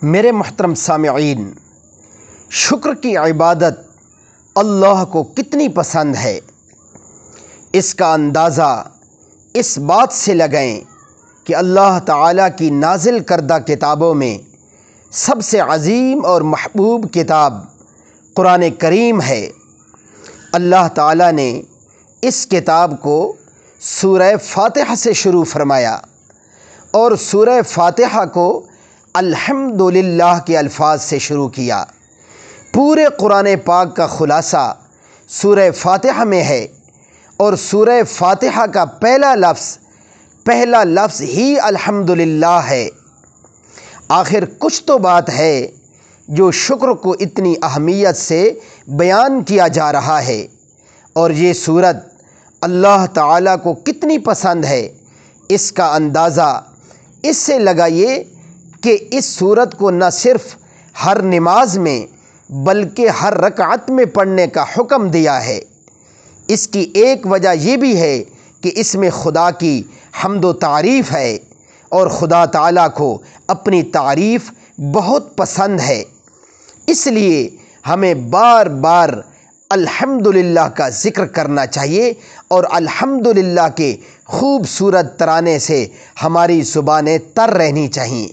میرے محترم سامعین، شکر کی عبادت اللہ کو کتنی پسند ہے، اس کا اندازہ اس بات سے لگائیں کہ اللہ تعالیٰ کی نازل کردہ کتابوں میں سب سے عظیم اور محبوب کتاب قرآن کریم ہے۔ اللہ تعالیٰ نے اس کتاب کو سورہ فاتحہ سے شروع فرمایا اور سورہ فاتحہ کو الحمدللہ کے الفاظ سے شروع کیا۔ پورے قرآن پاک کا خلاصہ سورہ فاتحہ میں ہے اور سورہ فاتحہ کا پہلا لفظ ہی الحمدللہ ہے۔ آخر کچھ تو بات ہے جو شکر کو اتنی اہمیت سے بیان کیا جا رہا ہے، اور یہ سورت اللہ تعالیٰ کو کتنی پسند ہے اس کا اندازہ اس سے لگائیے کہ اس سورت کو نہ صرف ہر نماز میں بلکہ ہر رکعت میں پڑھنے کا حکم دیا ہے۔ اس کی ایک وجہ یہ بھی ہے کہ اس میں خدا کی حمد و تعریف ہے، اور خدا تعالیٰ کو اپنی تعریف بہت پسند ہے۔ اس لیے ہمیں بار بار الحمدللہ کا ذکر کرنا چاہیے، اور الحمدللہ کے خوبصورت ترانے سے ہماری زبانیں تر رہنی چاہیے۔